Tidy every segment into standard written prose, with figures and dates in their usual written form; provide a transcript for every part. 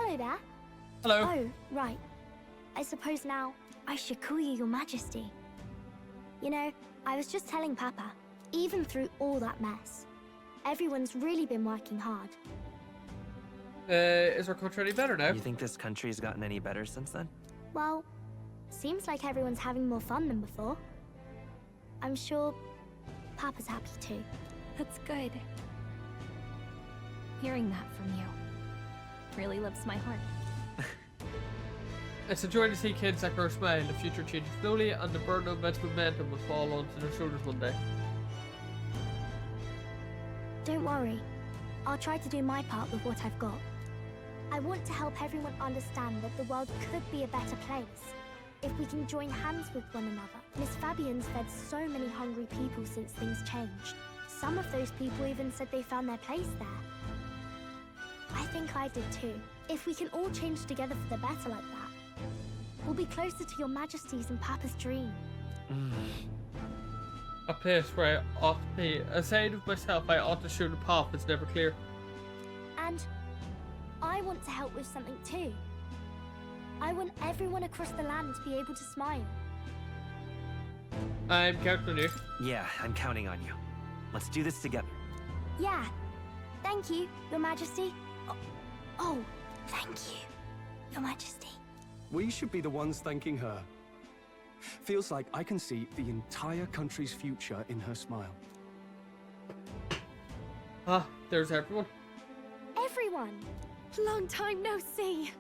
Hello there. Hello. Oh, right. I suppose now I should call you Your Majesty. You know, I was just telling Papa, even through all that mess, everyone's really been working hard. Is our country any better now? You think this country's gotten any better since then? Well, seems like everyone's having more fun than before. I'm sure Papa's happy too. That's good. Hearing that from you really lifts my heart. It's a joy to see kids that grow smile. The future changes slowly, and the burden of mental momentum will fall onto their shoulders one day. Don't worry. I'll try to do my part with what I've got. I want to help everyone understand that the world could be a better place if we can join hands with one another. Miss Fabian's fed so many hungry people since things changed. Some of those people even said they found their place there. I think I did too. If we can all change together for the better like that, we'll be closer to Your Majesty's and Papa's dream. A place where I ought to be. Aside of myself, I ought to shoot a path that's never clear. And I want to help with something too. I want everyone across the land to be able to smile. I'm counting on you. Yeah, I'm counting on you. Let's do this together. Yeah. Thank you, Your Majesty. Oh, thank you, Your Majesty. We should be the ones thanking her. Feels like I can see the entire country's future in her smile. Ah, there's everyone. Everyone! Long time no see.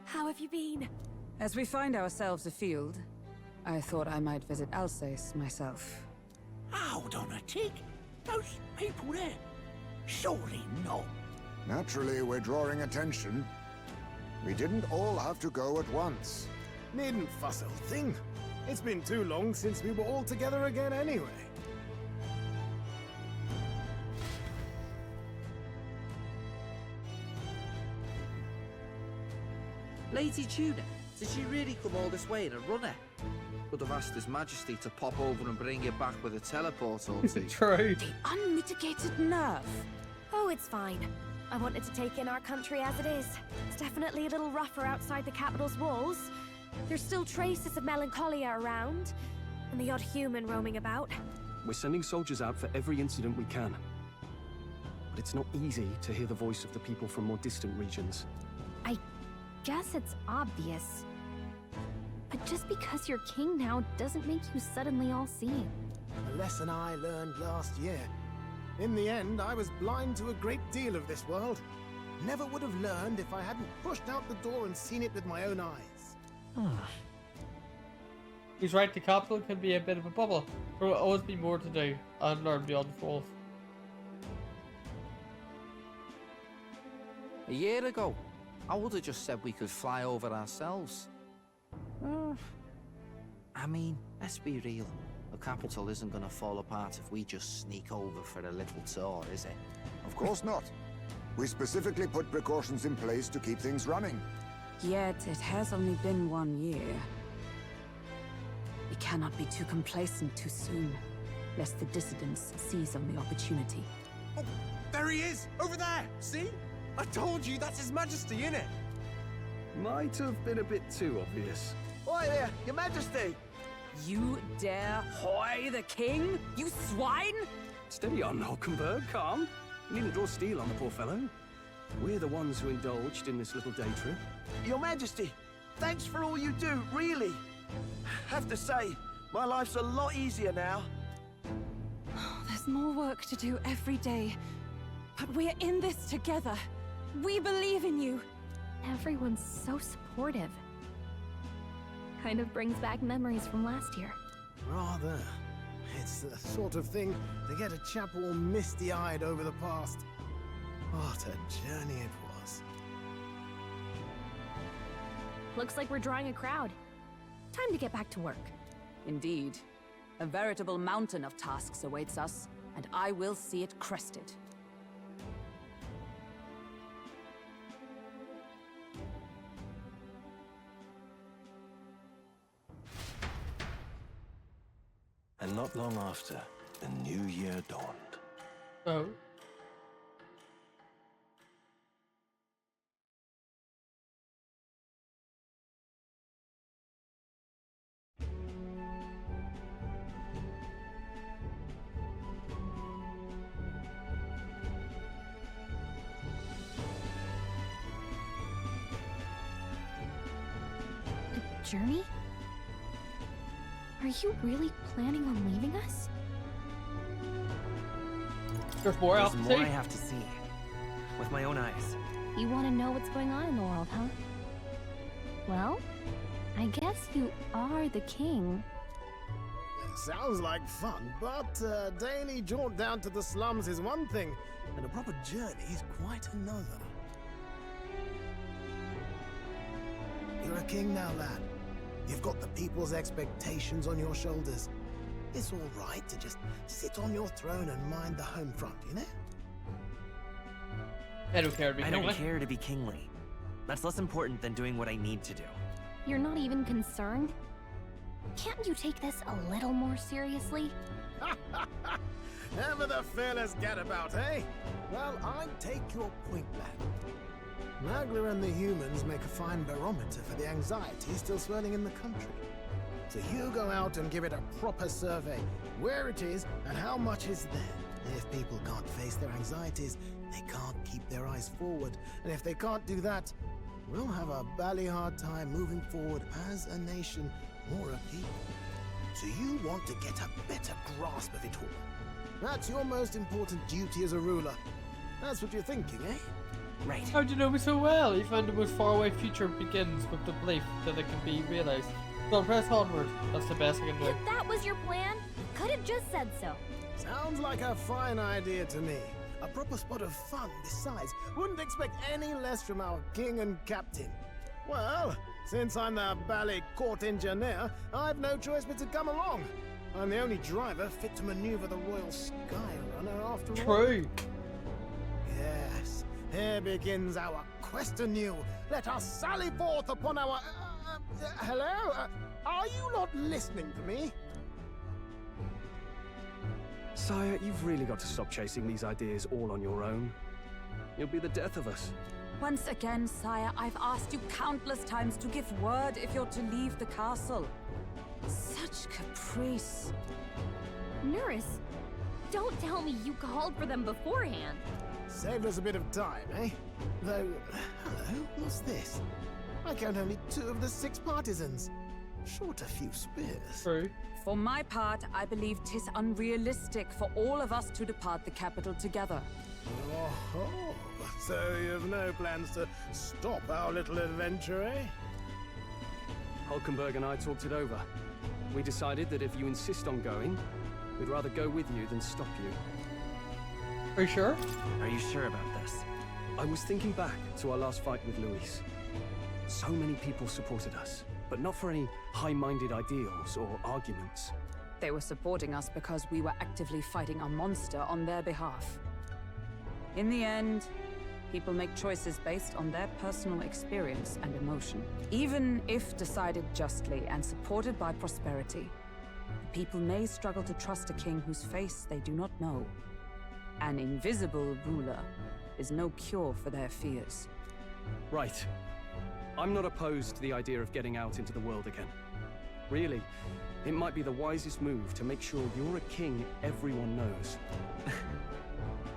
How have you been? As we find ourselves afield, I thought I might visit Alsace myself. Hold on a tick. Those people there. Surely not. Naturally, we're drawing attention. We didn't all have to go at once. Needn't fuss, old thing. It's been too long since we were all together again anyway. Lady Tuna, did she really come all this way in a runner? Could have asked His Majesty to pop over and bring you back with a teleport or two. True. The unmitigated nerve. Oh, it's fine. I wanted to take in our country as it is. It's definitely a little rougher outside the capital's walls. There's still traces of melancholia around, and the odd human roaming about. We're sending soldiers out for every incident we can. But it's not easy to hear the voice of the people from more distant regions. I guess it's obvious. But just because you're king now doesn't make you suddenly all-seeing. A lesson I learned last year. In the end, I was blind to a great deal of this world. Never would have learned if I hadn't pushed out the door and seen it with my own eyes. He's right, the capital can be a bit of a bubble. There will always be more to do and learn beyond the walls. A year ago, I would have just said we could fly over ourselves. I mean, let's be real. The capital isn't going to fall apart if we just sneak over for a little tour, is it? Of course not. We specifically put precautions in place to keep things running. Yet it has only been 1 year. We cannot be too complacent too soon, lest the dissidents seize on the opportunity. Oh, there he is! Over there! See? I told you, that's His Majesty, innit? Might have been a bit too obvious. Oi there, Your Majesty! You dare hoy the king? You swine! Steady on, Hulkenberg, calm. You needn't draw steel on the poor fellow. We're the ones who indulged in this little day trip. Your Majesty, thanks for all you do, really. Have to say, my life's a lot easier now. There's more work to do every day. But we're in this together. We believe in you. Everyone's so supportive. Kind of brings back memories from last year. Rather. It's the sort of thing to get a chap all misty-eyed over the past. What a journey it was. Looks like we're drawing a crowd. Time to get back to work. Indeed. A veritable mountain of tasks awaits us, and I will see it crested. And not long after, the new year dawned. Oh. journey? Are you really planning on leaving us? There's more There's out more to I see. have to see. With my own eyes. You want to know what's going on in the world, huh? Well, I guess you are the king. Sounds like fun, but a daily jaunt down to the slums is one thing, and a proper journey is quite another. You're a king now, lad. You've got the people's expectations on your shoulders. It's all right to just sit on your throne and mind the home front, you know? I don't care to be I kingly. don't care to be kingly. That's less important than doing what I need to do. You're not even concerned? Can't you take this a little more seriously? Ever the fearless gadabout, eh? Well, I take your point, lad. Magla and the humans make a fine barometer for the anxiety still swirling in the country. So you go out and give it a proper survey, where it is and how much is there. If people can't face their anxieties, they can't keep their eyes forward. And if they can't do that, we'll have a bally hard time moving forward as a nation or a people. So you want to get a better grasp of it all. That's your most important duty as a ruler. That's what you're thinking, eh? Right. How do you know me so well? You found the most faraway future begins with the belief that it can be realized. So press onward. That's the best I can do. If that was your plan, you could have just said so. Sounds like a fine idea to me. A proper spot of fun besides. Wouldn't expect any less from our king and captain. Well, since I'm the ballet court engineer, I've no choice but to come along. I'm the only driver fit to maneuver the Royal Skyrunner after all. True. Yes, here begins our quest anew. Let us sally forth upon our... hello? Are you not listening to me? Sire, you've really got to stop chasing these ideas all on your own. You'll be the death of us. Once again, sire, I've asked you countless times to give word if you're to leave the castle. Such caprice. Nurse, don't tell me you called for them beforehand. Saved us a bit of time, eh? Though, hello, what's this? I count only 2 of the 6 partisans. Short a few spears. True. For my part, I believe 'tis unrealistic for all of us to depart the capital together. Oh, so you've no plans to stop our little adventure, eh? Hulkenberg and I talked it over. We decided that if you insist on going, we'd rather go with you than stop you. Are you sure? Are you sure about this? I was thinking back to our last fight with Luis. So many people supported us, but not for any high-minded ideals or arguments. They were supporting us because we were actively fighting a monster on their behalf. In the end, people make choices based on their personal experience and emotion. Even if decided justly and supported by prosperity, the people may struggle to trust a king whose face they do not know. An invisible ruler is no cure for their fears. Right. I'm not opposed to the idea of getting out into the world again. Really, it might be the wisest move to make sure you're a king everyone knows.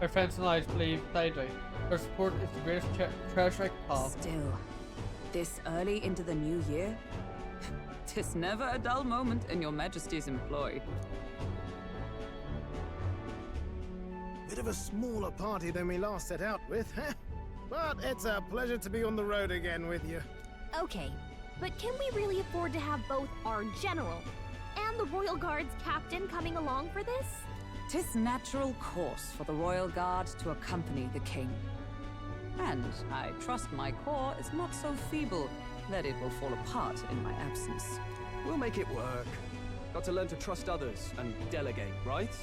My friends and I believe plainly. Their support is the greatest treasure I can have. Still, this early into the new year, 'tis never a dull moment in your Majesty's employ. Bit of a smaller party than we last set out with, huh? But it's a pleasure to be on the road again with you. Okay, but can we really afford to have both our general and the Royal Guard's captain coming along for this? 'Tis natural course for the Royal Guard to accompany the king. And I trust my corps is not so feeble that it will fall apart in my absence. We'll make it work. Got to learn to trust others and delegate, right?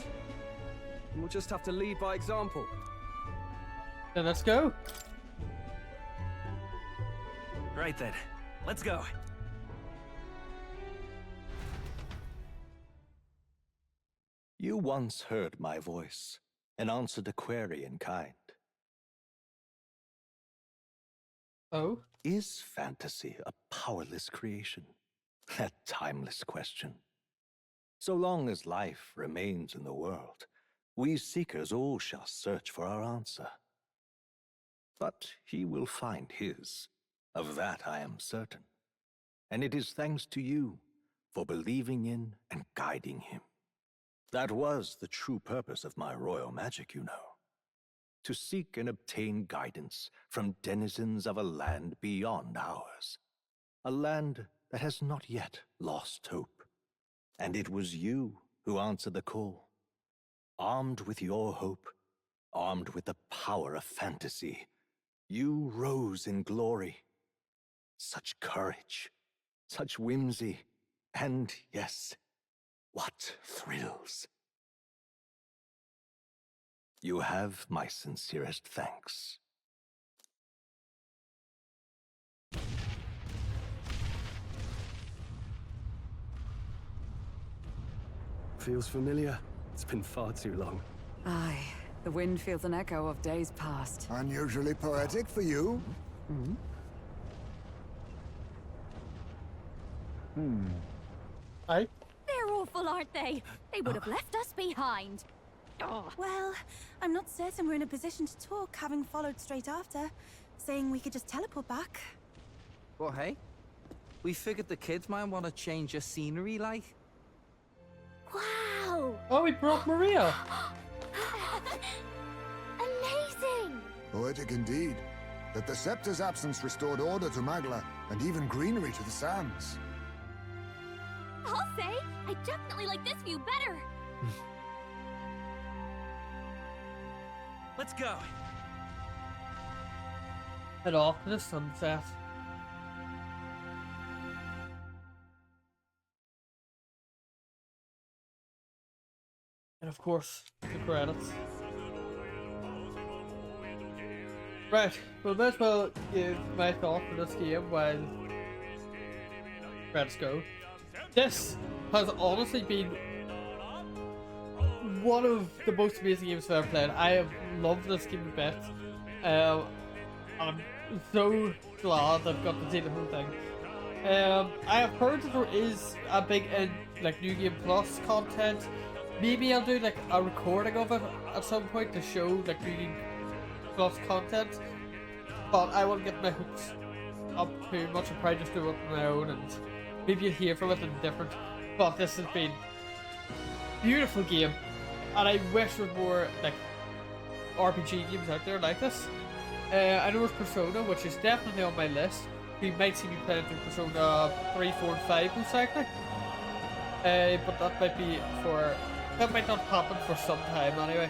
And we'll just have to lead by example. Then let's go. Right then. Let's go. You once heard my voice and answered a query in kind. Oh? Is fantasy a powerless creation? That timeless question. So long as life remains in the world, we seekers all shall search for our answer. But he will find his. Of that I am certain. and it is thanks to you for believing in and guiding him. That was the true purpose of my royal magic, you know. To seek and obtain guidance from denizens of a land beyond ours. A land that has not yet lost hope. And it was you who answered the call. Armed with your hope, armed with the power of fantasy, you rose in glory. Such courage, such whimsy, and yes, what thrills. You have my sincerest thanks. Feels familiar. It's been far too long. Aye, the wind feels an echo of days past. Unusually poetic for you. Aye. They're awful, aren't they? They would have left us behind. Oh. Well, I'm not certain we're in a position to talk, having followed straight after, saying we could just teleport back. Well, hey, we figured the kids might want to change your scenery, like. Wow! Oh, we brought Maria. Amazing! Poetic indeed. That the scepter's absence restored order to Magla, and even greenery to the sands. I'll say, I definitely like this view better. Let's go. Head off to the sunset. And of course, the credits. Right, well, might as well give my thought for this game while credits go. This has honestly been one of the most amazing games I've ever played. I have loved this game a bit. I'm so glad I've got to see the whole thing. I have heard that there is a big like New Game Plus content. Maybe I'll do like a recording of it at some point to show like New Game Plus content. But I won't get my hooks up too much. I'll probably just do it on my own, and maybe you'll hear from it in different. But this has been a beautiful game, and I wish there were more like RPG games out there like this. I know there's Persona, which is definitely on my list. You might see me playing through Persona 3, 4, and 5 most likely. But that might not happen for some time anyway.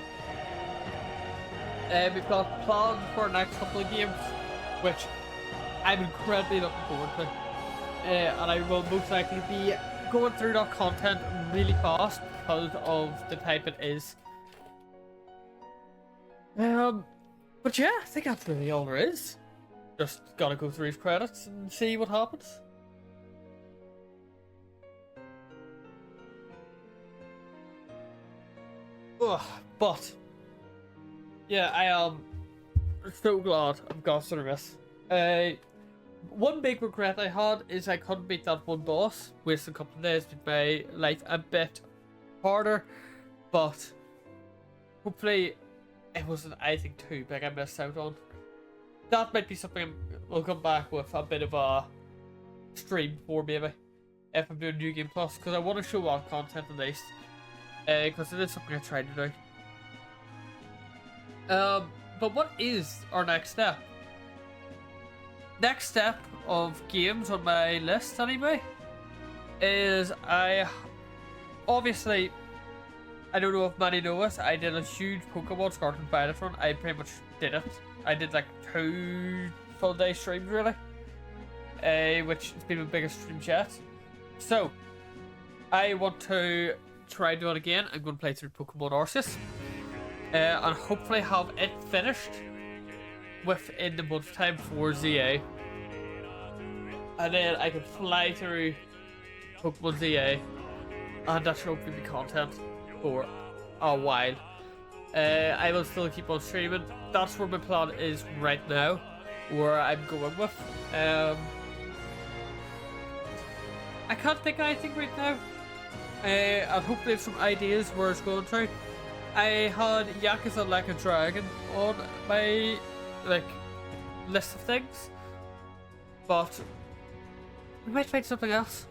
We've got plans for the next couple of games, which I'm incredibly looking forward to. And I will most likely be going through that content really fast because of the type it is. But yeah, I think that's really all there is. Just gotta go through his credits and see what happens. Ugh, but yeah, I am so glad I've got through this. One big regret I had is I couldn't beat that one boss. Wasted a couple of days, made my life a bit harder, but hopefully it wasn't anything too big I missed out on. That might be something we'll come back with a bit of a stream for maybe if I'm doing New Game Plus, because I want to show off content at least, because it is something I tried to do. But what is our next step? Next step of games on my list anyway is I don't know if many know this, I did a huge Pokemon Scarlet and Violet run. I pretty much did it. I did like 2 full day streams really, which has been my biggest stream yet. So I want to try doing it again. I'm going to play through Pokemon Arceus, and hopefully have it finished within the month time for ZA, and then I can fly through Pokemon ZA, and that should hopefully be content for a while. I will still keep on streaming. That's where my plan is right now, where I'm going with. I can't think of anything right now. And hopefully have some ideas where it's going to. I had Yakuza Like a Dragon on my list of things, but We might find something else.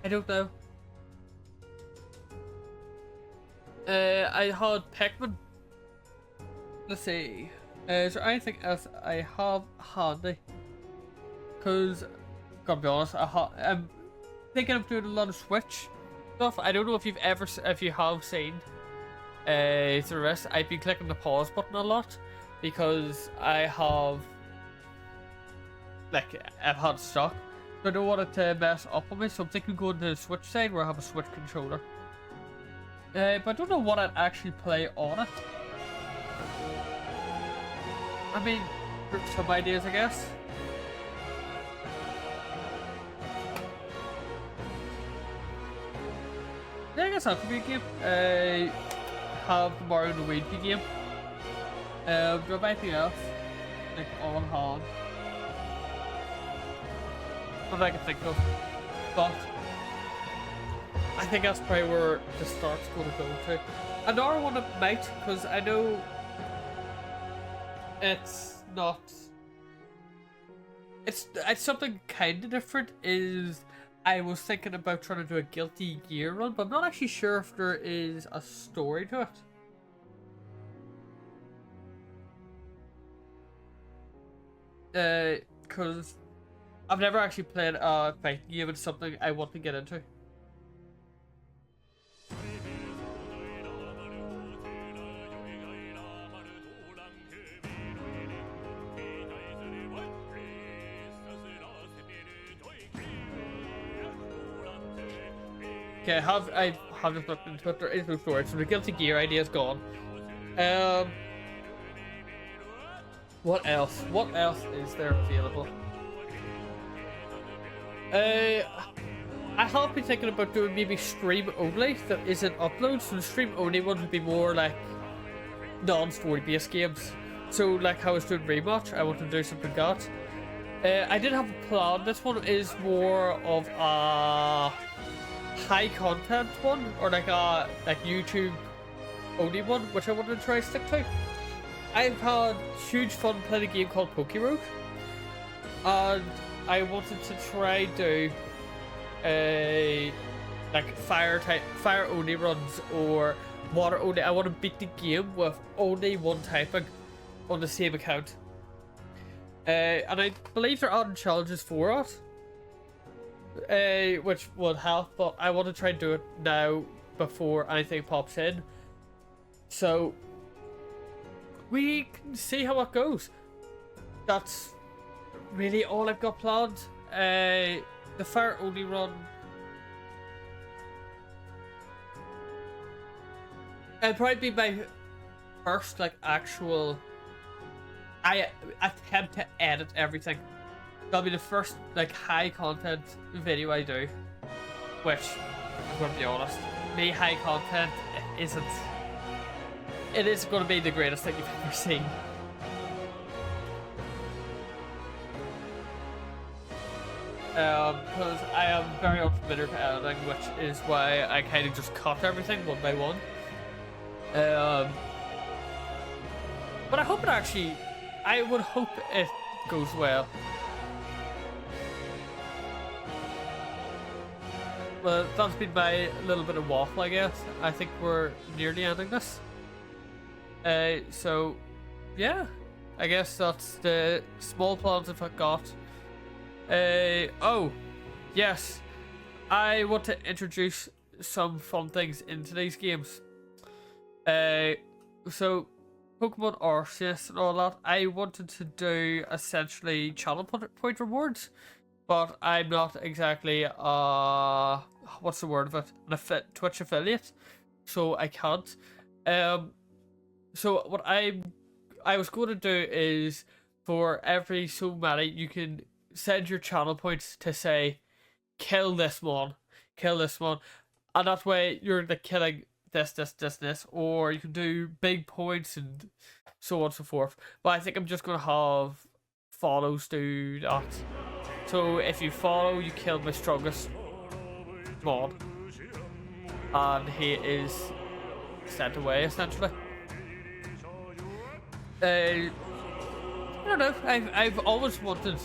I don't know. I had Pikmin. Let's see. Is there anything else I have handy? Because, gotta be honest, I'm thinking of doing a lot of Switch stuff. I don't know if if you have seen the rest. I've been clicking the pause button a lot because I've had stock. So I don't want it to mess up on me, so I'm thinking going to the Switch side where I have a Switch controller. But I don't know what I'd actually play on it. I mean, some ideas, I guess. Yeah, I guess that could be a game. Have the Mario and Luigi game. Do I have anything else? Like on hand? What I can think of. But I think that's probably where the start's going to go to. Another one that might, because I know it's not. It's something kind of different. Is I was thinking about trying to do a Guilty Gear run, but I'm not actually sure if there is a story to it. Because I've never actually played a fighting game. It's something I want to get into. Okay, I have just looked into it. There is no story, so the Guilty Gear idea is gone. What else? What else is there available? I have been thinking about doing maybe stream only that isn't upload. So the stream only one would be more like non-story based games. So like how I was doing Rematch, I want to do something like that. I did have a plan. This one is more of a high content one, or like a YouTube only one, which I want to try to stick to. I've had huge fun playing a game called Pokerogue, and I wanted to try do a like fire only runs or water only. I want to beat the game with only one typing on the same account, and I believe they're adding challenges for it, which would help. But I want to try and do it now before anything pops in, so we can see how it goes. That's really all I've got planned. The fire only run, it'll probably be my first like actual. I attempt to edit everything. That'll be the first like high content video I do. Which, I'm gonna be honest, me high content isn't. It is going to be the greatest thing you've ever seen. Because I am very unfamiliar with editing, which is why I kind of just cut everything one by one. But I hope it actually, I would hope it goes well. Well, that's been my little bit of waffle, I guess. I think we're nearly ending this. So, yeah, I guess that's the small plans I've got. Oh, yes, I want to introduce some fun things into these games. So, Pokemon Arceus and all that, I wanted to do essentially channel point rewards, but I'm not exactly, what's the word of it, an Twitch affiliate, so I can't. So what I was going to do is, for every so many, you can send your channel points to say, kill this one, and that way you're like killing this, or you can do big points and so on and so forth. But I think I'm just going to have follows do that. So if you follow, you kill my strongest mon, and he is sent away essentially. I don't know, I've always wanted,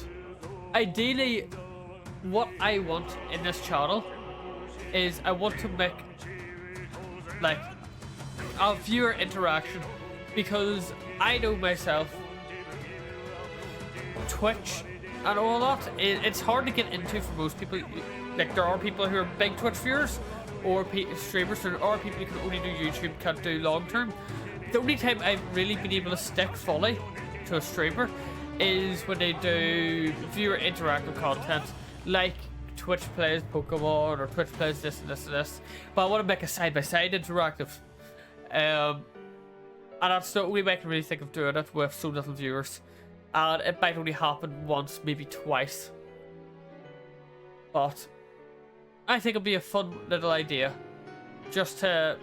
ideally what I want in this channel is I want to make like a viewer interaction, because I know myself, Twitch and all that, it's hard to get into for most people. Like, there are people who are big Twitch viewers or streamers, there are people who can only do YouTube, can't do long term. The only time I've really been able to stick fully to a streamer is when they do viewer interactive content, like Twitch plays Pokemon or Twitch plays this and this and this. But I want to make a side-by-side interactive. And that's the only way I can really think of doing it with so little viewers. And it might only happen once, maybe twice. But I think it'll be a fun little idea, just to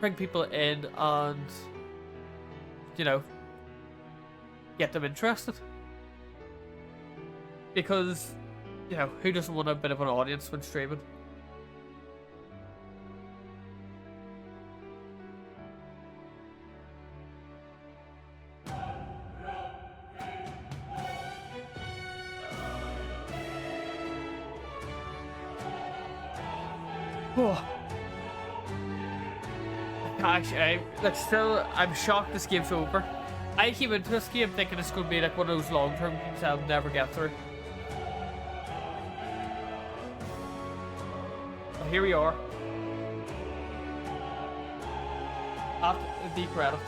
bring people in and, you know, get them interested. Because, you know, who doesn't want a bit of an audience when streaming? Oh. Actually, I'm shocked this game's over. I came into this game thinking it's going to be like one of those long-term games I'll never get through. But here we are. After the credits.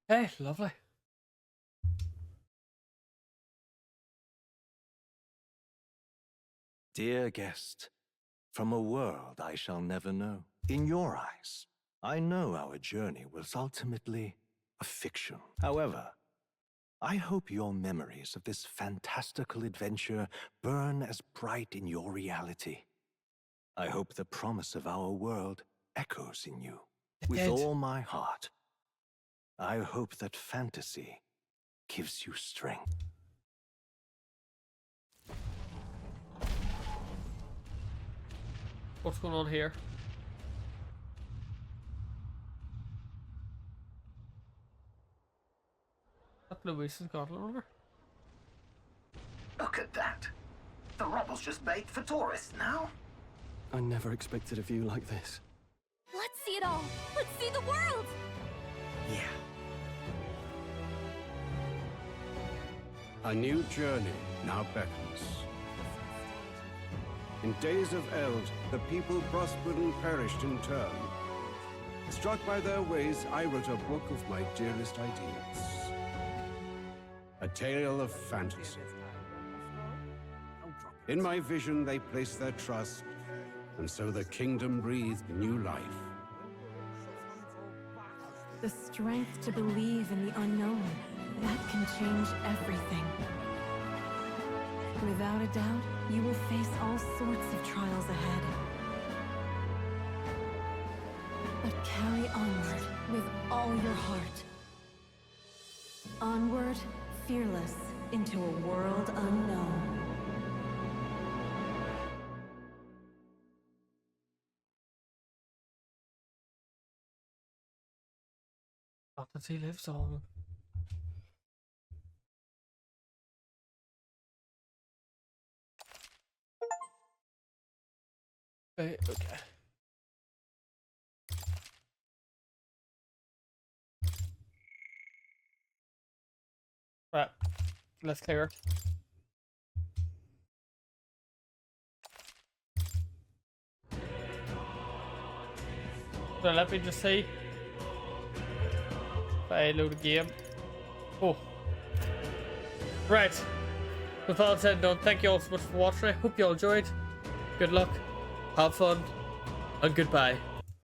Hey, lovely. Dear guest, from a world I shall never know, in your eyes, I know our journey was ultimately a fiction. However, I hope your memories of this fantastical adventure burn as bright in your reality. I hope the promise of our world echoes in you. With all my heart, I hope that fantasy gives you strength. What's going on here? That Luis's goblet over. Look at that. The rubble's just baked for tourists now. I never expected a view like this. Let's see it all. Let's see the world. Yeah. A new journey now beckons. In days of Eld, the people prospered and perished in turn. Struck by their ways, I wrote a book of my dearest ideas. A tale of fantasy. In my vision, they placed their trust, and so the kingdom breathed new life. The strength to believe in the unknown, that can change everything. Without a doubt, you will face all sorts of trials ahead. But carry onward with all your heart. Onward, fearless, into a world unknown. Fantasy lives on. Okay. Right. Let's clear. So let me just see. If I load a game. Oh. Right. With all said and done, thank you all so much for watching. I hope you all enjoyed. Good luck. Have fun. And goodbye.